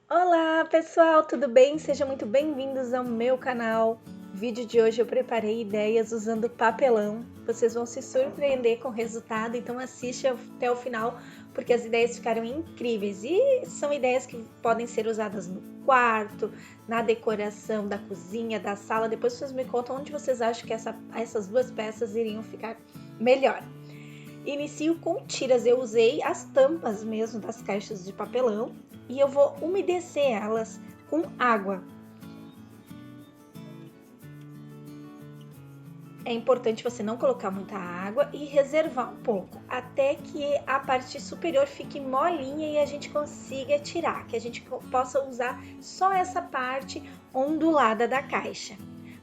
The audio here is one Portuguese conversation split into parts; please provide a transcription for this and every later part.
Olá pessoal, tudo bem? Sejam muito bem-vindos ao meu canal. No vídeo de hoje eu preparei ideias usando papelão. Vocês vão se surpreender com o resultado, então assiste até o final porque as ideias ficaram incríveis e são ideias que podem ser usadas no quarto, na decoração da cozinha, da sala. Depois vocês me contam onde vocês acham que essas duas peças iriam ficar melhor. Inicio com tiras, eu usei as tampas mesmo das caixas de papelão e eu vou umedecer elas com água. É importante você não colocar muita água e reservar um pouco, até que a parte superior fique molinha e a gente consiga tirar, que a gente possa usar só essa parte ondulada da caixa.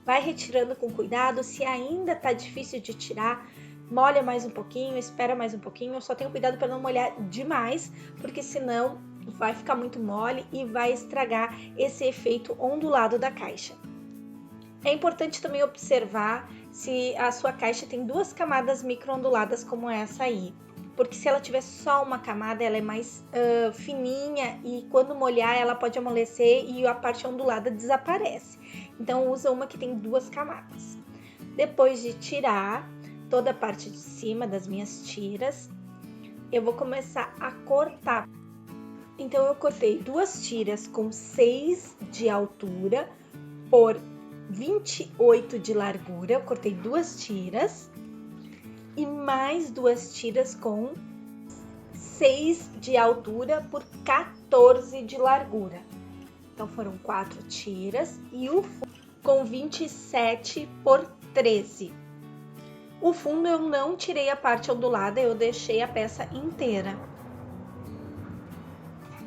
Vai retirando com cuidado, se ainda tá difícil de tirar, molha mais um pouquinho, espera mais um pouquinho, só tenha cuidado para não molhar demais, porque senão vai ficar muito mole e vai estragar esse efeito ondulado da caixa. É importante também observar se a sua caixa tem duas camadas micro-onduladas como essa aí, porque se ela tiver só uma camada, ela é mais fininha e quando molhar ela pode amolecer e a parte ondulada desaparece. Então usa uma que tem duas camadas. Depois de tirar toda a parte de cima das minhas tiras, eu vou começar a cortar. Então eu cortei duas tiras com 6 de altura por 28 de largura, eu cortei duas tiras e mais duas tiras com 6 de altura por 14 de largura. Então foram 4 tiras e o fundo com 27 por 13. O fundo eu não tirei a parte ondulada, eu deixei a peça inteira.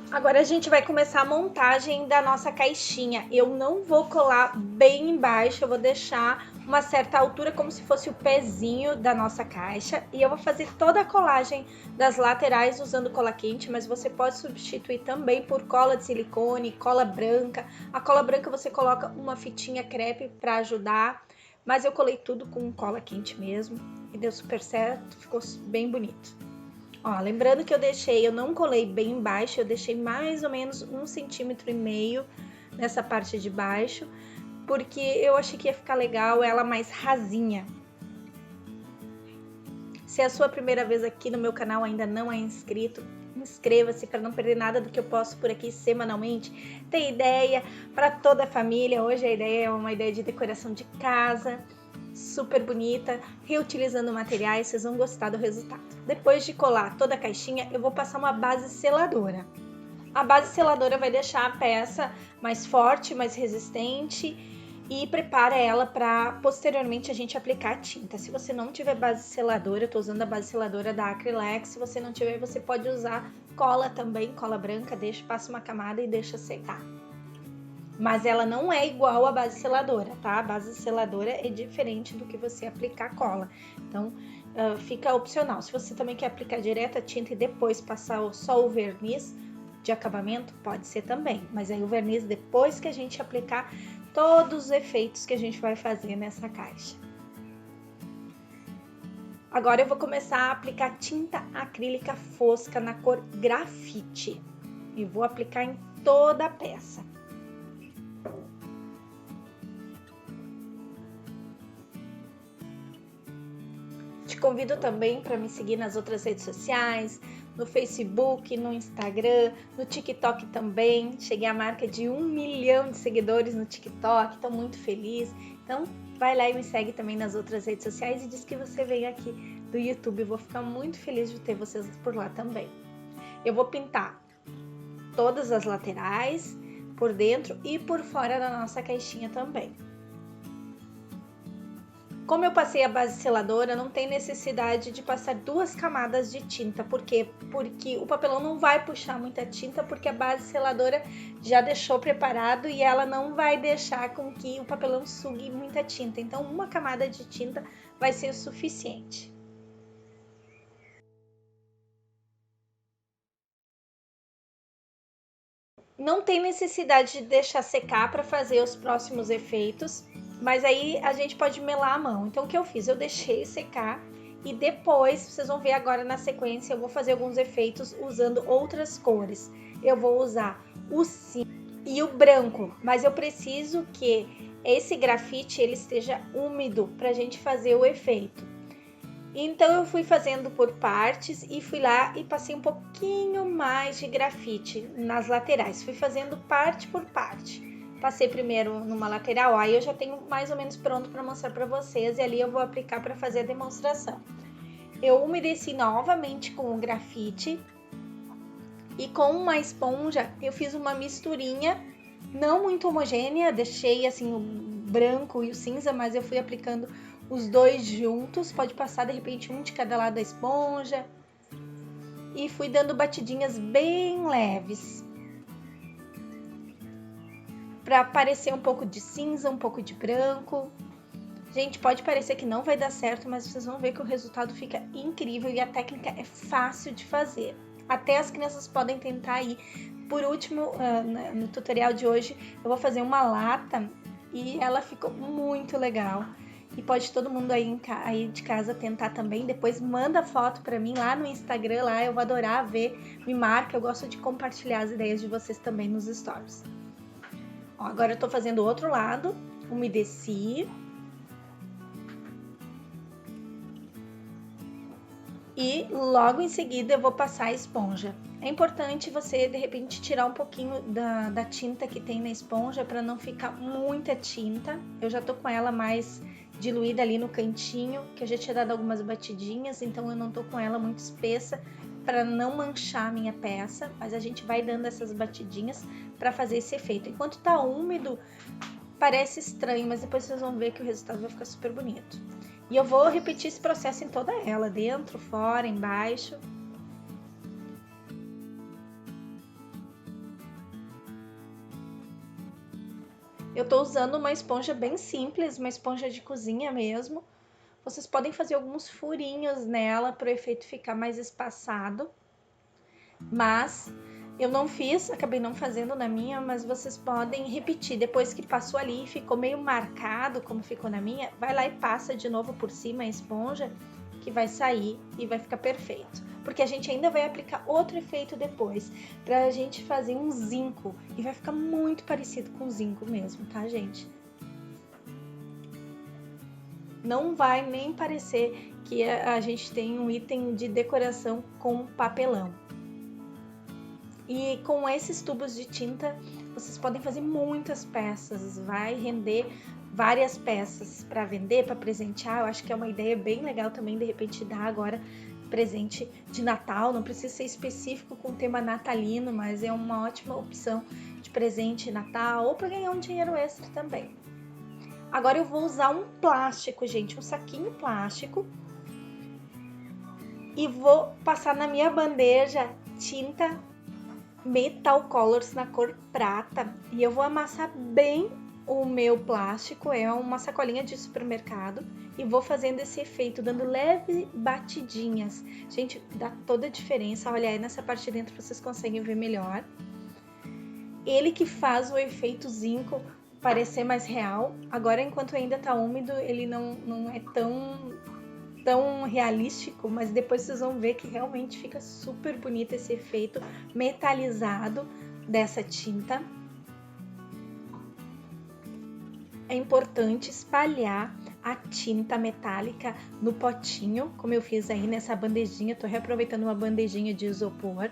Agora a gente vai começar a montagem da nossa caixinha. Eu não vou colar bem embaixo, eu vou deixar uma certa altura como se fosse o pezinho da nossa caixa. E eu vou fazer toda a colagem das laterais usando cola quente, mas você pode substituir também por cola de silicone, cola branca. A cola branca você coloca uma fitinha crepe para ajudar. Mas eu colei tudo com cola quente mesmo e deu super certo, ficou bem bonito. Ó, lembrando que eu não colei bem embaixo, eu deixei mais ou menos 1,5 cm nessa parte de baixo, porque eu achei que ia ficar legal ela mais rasinha. Se é a sua primeira vez aqui no meu canal, ainda não é inscrito, inscreva-se para não perder nada do que eu posto por aqui semanalmente. Tem ideia para toda a família. Hoje a ideia é uma ideia de decoração de casa, super bonita, reutilizando materiais, vocês vão gostar do resultado. Depois de colar toda a caixinha, eu vou passar uma base seladora. A base seladora vai deixar a peça mais forte, mais resistente e prepara ela para posteriormente a gente aplicar a tinta. Se você não tiver base seladora, eu tô usando a base seladora da Acrylex, se você não tiver, você pode usar cola também, cola branca, passa uma camada e deixa secar. Mas ela não é igual à base seladora, tá? A base seladora é diferente do que você aplicar cola. Então, fica opcional. Se você também quer aplicar direto a tinta e depois passar só o verniz de acabamento, pode ser também. Mas aí o verniz depois que a gente aplicar todos os efeitos que a gente vai fazer nessa caixa. Agora eu vou começar a aplicar tinta acrílica fosca na cor grafite. E vou aplicar em toda a peça. Te convido também para me seguir nas outras redes sociais, no Facebook, no Instagram, no TikTok também. Cheguei à marca de 1 milhão de seguidores no TikTok, estou muito feliz. Então, vai lá e me segue também nas outras redes sociais e diz que você veio aqui do YouTube. Eu vou ficar muito feliz de ter vocês por lá também. Eu vou pintar todas as laterais, por dentro e por fora da nossa caixinha também. Como eu passei a base seladora, não tem necessidade de passar duas camadas de tinta. Por quê? Porque o papelão não vai puxar muita tinta, porque a base seladora já deixou preparado e ela não vai deixar com que o papelão sugue muita tinta. Então, uma camada de tinta vai ser o suficiente. Não tem necessidade de deixar secar para fazer os próximos efeitos, mas aí a gente pode melar a mão. Então o que eu fiz? Eu deixei secar e depois, vocês vão ver agora na sequência, eu vou fazer alguns efeitos usando outras cores. Eu vou usar o cinza e o branco, mas eu preciso que esse grafite ele esteja úmido para a gente fazer o efeito. Então eu fui fazendo por partes e fui lá e passei um pouquinho mais de grafite nas laterais. Fui fazendo parte por parte. Passei primeiro numa lateral, aí eu já tenho mais ou menos pronto para mostrar para vocês e ali eu vou aplicar para fazer a demonstração. Eu umedeci novamente com o grafite e com uma esponja eu fiz uma misturinha não muito homogênea, deixei assim o branco e o cinza, mas eu fui aplicando os dois juntos, pode passar de repente um de cada lado da esponja e fui dando batidinhas bem leves para aparecer um pouco de cinza, um pouco de branco. Gente, pode parecer que não vai dar certo, mas vocês vão ver que o resultado fica incrível e a técnica é fácil de fazer. Até as crianças podem tentar aí. Por último, no tutorial de hoje, eu vou fazer uma lata e ela ficou muito legal. E pode todo mundo aí de casa tentar também. Depois manda foto para mim lá no Instagram, lá eu vou adorar ver. Me marca, eu gosto de compartilhar as ideias de vocês também nos stories. Ó, agora eu tô fazendo o outro lado, umedeci. E logo em seguida eu vou passar a esponja. É importante você de repente tirar um pouquinho da tinta que tem na esponja para não ficar muita tinta. Eu já tô com ela mais diluída ali no cantinho, que eu já tinha dado algumas batidinhas, então eu não tô com ela muito espessa para não manchar a minha peça, mas a gente vai dando essas batidinhas para fazer esse efeito. Enquanto tá úmido, parece estranho, mas depois vocês vão ver que o resultado vai ficar super bonito. E eu vou repetir esse processo em toda ela, dentro, fora, embaixo. Eu tô usando uma esponja bem simples, uma esponja de cozinha mesmo. Vocês podem fazer alguns furinhos nela para o efeito ficar mais espaçado. Mas eu não fiz, acabei não fazendo na minha, mas vocês podem repetir. Depois que passou ali e ficou meio marcado, como ficou na minha, vai lá e passa de novo por cima a esponja, que vai sair e vai ficar perfeito. Porque a gente ainda vai aplicar outro efeito depois, pra gente fazer um zinco. E vai ficar muito parecido com zinco mesmo, tá, gente? Não vai nem parecer que a gente tem um item de decoração com papelão. E com esses tubos de tinta, vocês podem fazer muitas peças, vai render várias peças para vender, para presentear. Eu acho que é uma ideia bem legal também, de repente, dar agora presente de Natal. Não precisa ser específico com tema natalino, mas é uma ótima opção de presente de Natal ou para ganhar um dinheiro extra também. Agora eu vou usar um plástico, gente, um saquinho plástico. E vou passar na minha bandeja tinta Metal Colors na cor prata e eu vou amassar bem o meu plástico, é uma sacolinha de supermercado, e vou fazendo esse efeito, dando leve batidinhas. Gente, dá toda a diferença, olha aí nessa parte de dentro vocês conseguem ver melhor. Ele que faz o efeito zinco parecer mais real. Agora, enquanto ainda tá úmido, ele não é tão realístico, mas depois vocês vão ver que realmente fica super bonito esse efeito metalizado dessa tinta. É importante espalhar a tinta metálica no potinho, como eu fiz aí nessa bandejinha. Tô reaproveitando uma bandejinha de isopor,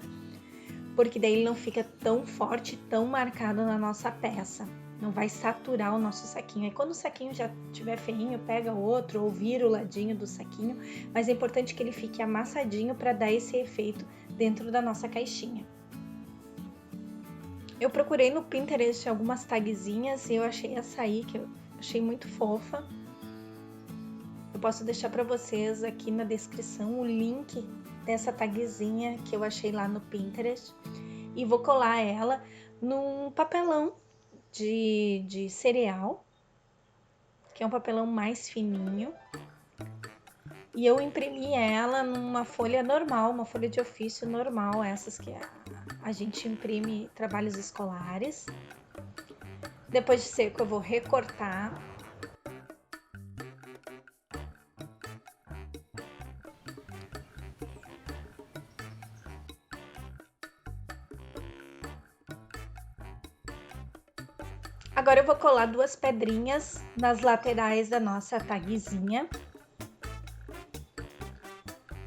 porque daí ele não fica tão forte, tão marcado na nossa peça. Não vai saturar o nosso saquinho. Aí quando o saquinho já estiver feinho, pega outro ou vira o ladinho do saquinho. Mas é importante que ele fique amassadinho para dar esse efeito dentro da nossa caixinha. Eu procurei no Pinterest algumas tagzinhas e eu achei essa aí, que eu achei muito fofa. Eu posso deixar para vocês aqui na descrição o link dessa tagzinha que eu achei lá no Pinterest. E vou colar ela num papelão de cereal, que é um papelão mais fininho, e eu imprimi ela numa folha normal, uma folha de ofício normal, essas que a gente imprime trabalhos escolares. Depois de seco eu vou recortar. Agora eu vou colar 2 pedrinhas nas laterais da nossa tagzinha.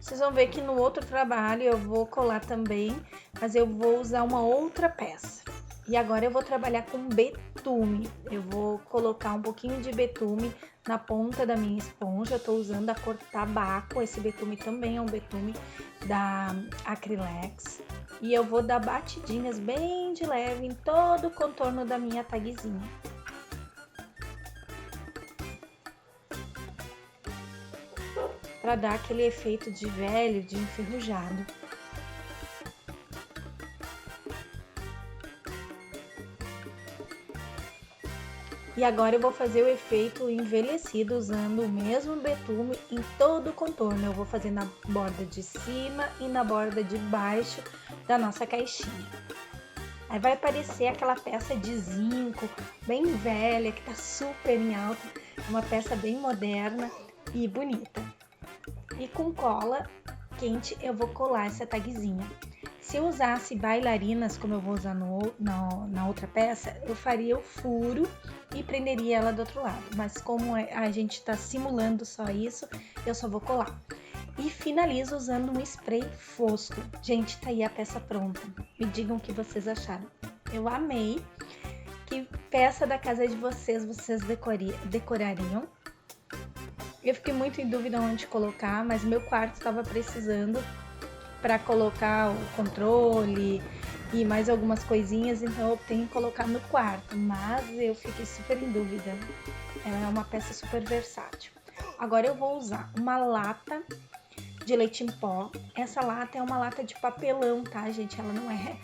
Vocês vão ver que no outro trabalho eu vou colar também, mas eu vou usar uma outra peça. E agora eu vou trabalhar com betume. Eu vou colocar um pouquinho de betume na ponta da minha esponja. Eu tô usando a cor tabaco. Esse betume também é um betume da Acrylex. E eu vou dar batidinhas bem de leve em todo o contorno da minha tagzinha. Para dar aquele efeito de velho, de enferrujado. E agora eu vou fazer o efeito envelhecido usando o mesmo betume em todo o contorno. Eu vou fazer na borda de cima e na borda de baixo da nossa caixinha. Aí vai aparecer aquela peça de zinco bem velha, que tá super em alta. Uma peça bem moderna e bonita. E com cola quente eu vou colar essa tagzinha. Se eu usasse bailarinas, como eu vou usar na outra peça, eu faria o furo e prenderia ela do outro lado. Mas como a gente está simulando só isso, eu só vou colar. E finalizo usando um spray fosco. Gente, tá aí a peça pronta. Me digam o que vocês acharam. Eu amei. Que peça da casa de vocês decorariam? Eu fiquei muito em dúvida onde colocar, mas meu quarto estava precisando para colocar o controle e mais algumas coisinhas, então eu optei em colocar no quarto, mas eu fiquei super em dúvida. É uma peça super versátil. Agora eu vou usar uma lata de leite em pó. Essa lata é uma lata de papelão, tá, gente? Ela não é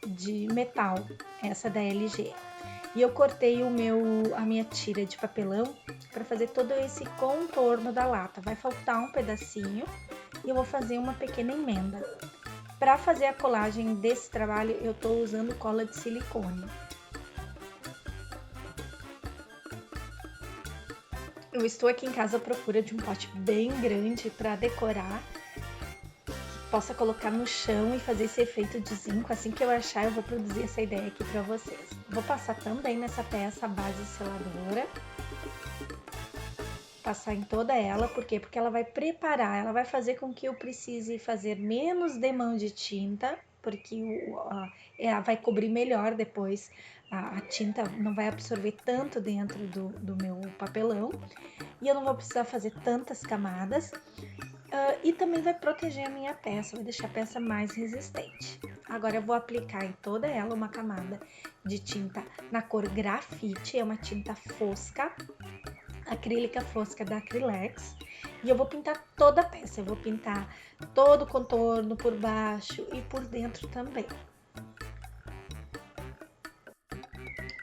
de metal, essa da LG. E eu cortei a minha tira de papelão para fazer todo esse contorno da lata. Vai faltar um pedacinho e eu vou fazer uma pequena emenda. Para fazer a colagem desse trabalho, eu estou usando cola de silicone. Eu estou aqui em casa à procura de um pote bem grande para decorar, que possa colocar no chão e fazer esse efeito de zinco. Assim que eu achar, eu vou produzir essa ideia aqui para vocês. Vou passar também nessa peça a base seladora. Passar em toda ela, por quê? Porque ela vai preparar, ela vai fazer com que eu precise fazer menos demão de tinta, porque vai cobrir melhor depois, a tinta não vai absorver tanto dentro do meu papelão, e eu não vou precisar fazer tantas camadas, e também vai proteger a minha peça, vai deixar a peça mais resistente. Agora eu vou aplicar em toda ela uma camada de tinta na cor grafite, é uma tinta fosca, acrílica fosca da Acrylex, e eu vou pintar toda a peça, eu vou pintar todo o contorno por baixo e por dentro também.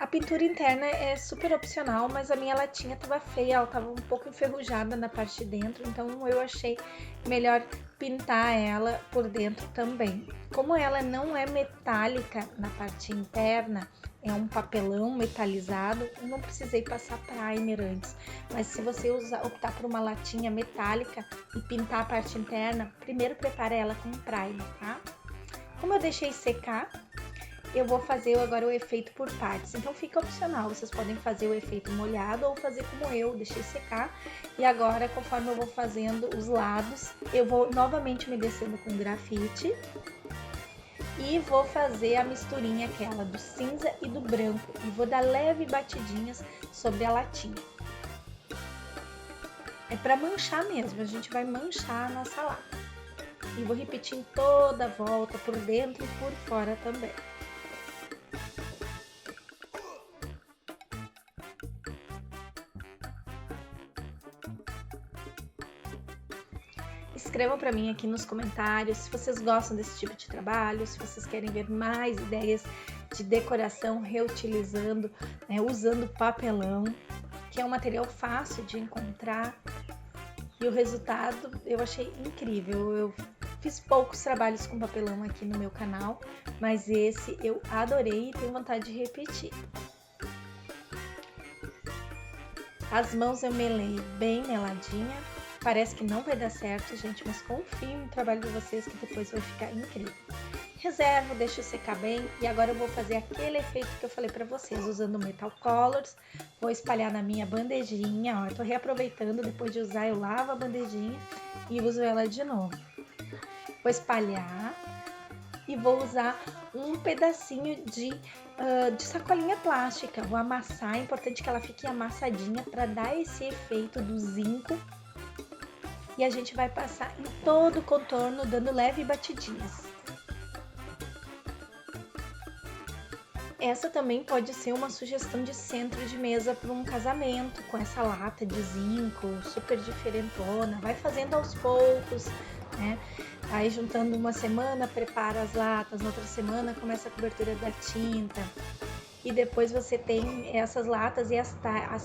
A pintura interna é super opcional, mas a minha latinha tava feia, ela tava um pouco enferrujada na parte de dentro, então eu achei melhor pintar ela por dentro também. Como ela não é metálica na parte interna, é um papelão metalizado, eu não precisei passar primer antes. Mas se você optar por uma latinha metálica e pintar a parte interna, primeiro prepara ela com primer, tá? Como eu deixei secar, eu vou fazer agora o efeito por partes. Então fica opcional, vocês podem fazer o efeito molhado ou fazer como eu, deixei secar. E agora, conforme eu vou fazendo os lados, eu vou novamente umedecendo com grafite. E vou fazer a misturinha aquela do cinza e do branco. E vou dar leve batidinhas sobre a latinha. É para manchar mesmo, a gente vai manchar a nossa lata. E vou repetir em toda a volta, por dentro e por fora também. Escrevam para mim aqui nos comentários se vocês gostam desse tipo de trabalho, se vocês querem ver mais ideias de decoração reutilizando, usando papelão, que é um material fácil de encontrar. E o resultado eu achei incrível. Eu fiz poucos trabalhos com papelão aqui no meu canal, mas esse eu adorei e tenho vontade de repetir. As mãos eu melei bem meladinha. Parece que não vai dar certo, gente, mas confio no trabalho de vocês que depois vai ficar incrível. reservo, deixo secar bem e agora eu vou fazer aquele efeito que eu falei para vocês, usando Metal Colors. Vou espalhar na minha bandejinha, ó, eu tô reaproveitando, depois de usar eu lavo a bandejinha e uso ela de novo. Vou espalhar e vou usar um pedacinho de sacolinha plástica. Vou amassar, é importante que ela fique amassadinha para dar esse efeito do zinco. E a gente vai passar em todo o contorno, dando leve batidinhas. Essa também pode ser uma sugestão de centro de mesa para um casamento, com essa lata de zinco super diferentona. Vai fazendo aos poucos, né? Aí juntando uma semana, prepara as latas, na outra semana começa a cobertura da tinta. E depois você tem essas latas e as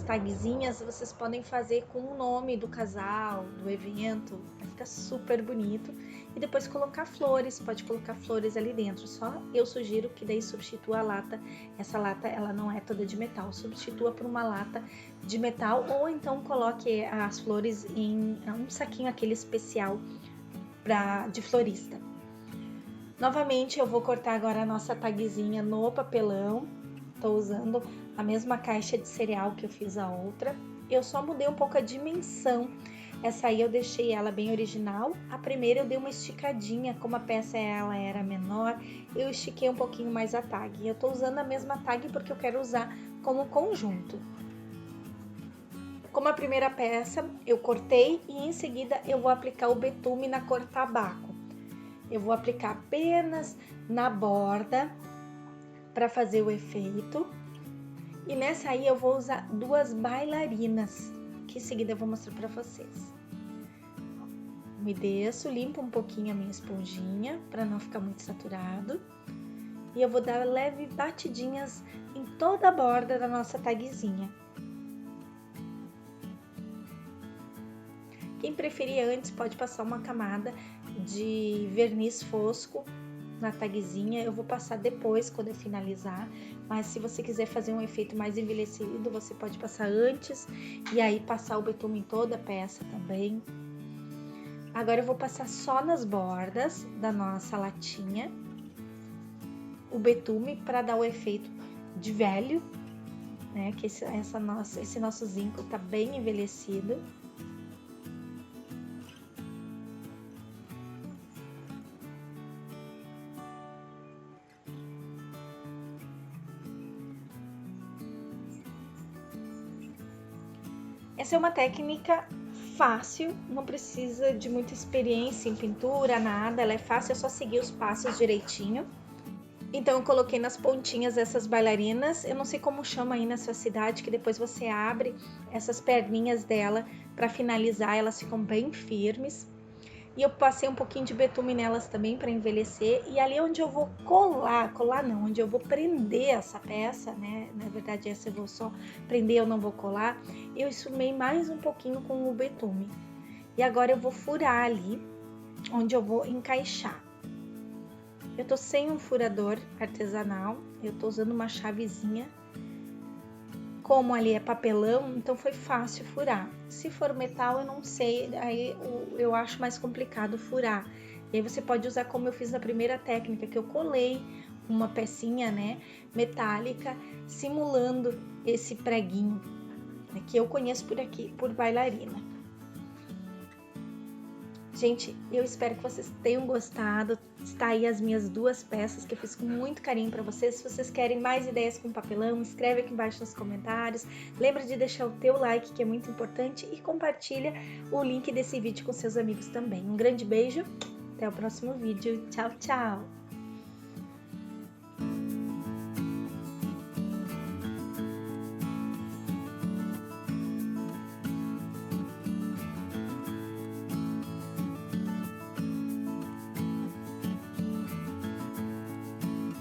tagzinhas, vocês podem fazer com o nome do casal, do evento, fica super bonito. E depois colocar flores, pode colocar flores ali dentro, só eu sugiro que daí substitua a lata. Essa lata, ela não é toda de metal, substitua por uma lata de metal ou então coloque as flores em um saquinho aquele especial de florista. Novamente eu vou cortar agora a nossa tagzinha no papelão. Tô usando a mesma caixa de cereal que eu fiz a outra. Eu só mudei um pouco a dimensão. Essa aí eu deixei ela bem original. A primeira eu dei uma esticadinha, como a peça ela era menor, eu estiquei um pouquinho mais a tag. Eu tô usando a mesma tag porque eu quero usar como conjunto. Como a primeira peça, eu cortei e em seguida eu vou aplicar o betume na cor tabaco. Eu vou aplicar apenas na borda para fazer o efeito. E nessa aí eu vou usar 2 bailarinas, que em seguida eu vou mostrar para vocês. Me desço, limpo um pouquinho a minha esponjinha para não ficar muito saturado. E eu vou dar leve batidinhas em toda a borda da nossa tagzinha. Quem preferir antes pode passar uma camada de verniz fosco na tagzinha, eu vou passar depois quando eu finalizar, mas se você quiser fazer um efeito mais envelhecido, você pode passar antes e aí passar o betume em toda a peça também. Agora eu vou passar só nas bordas da nossa latinha o betume para dar o efeito de velho, né? Que esse nosso zinco tá bem envelhecido. Essa é uma técnica fácil, não precisa de muita experiência em pintura, nada, ela é fácil, é só seguir os passos direitinho. Então eu coloquei nas pontinhas essas bailarinas, eu não sei como chama aí na sua cidade, que depois você abre essas perninhas dela para finalizar, elas ficam bem firmes. E eu passei um pouquinho de betume nelas também para envelhecer. E ali onde eu vou onde eu vou prender essa peça, né? Na verdade essa eu vou só prender, eu não vou colar. Eu esfumei mais um pouquinho com o betume. E agora eu vou furar ali, onde eu vou encaixar. Eu tô sem um furador artesanal, eu tô usando uma chavezinha. Como ali é papelão, então foi fácil furar. Se for metal, eu não sei, aí eu acho mais complicado furar. E aí você pode usar como eu fiz na primeira técnica, que eu colei uma pecinha, né, metálica, simulando esse preguinho, né, que eu conheço por aqui, por bailarina. Gente, eu espero que vocês tenham gostado. Está aí as minhas 2 peças que eu fiz com muito carinho para vocês. Se vocês querem mais ideias com papelão, escreve aqui embaixo nos comentários. Lembra de deixar o teu like, que é muito importante, e compartilha o link desse vídeo com seus amigos também. Um grande beijo, até o próximo vídeo. Tchau, tchau!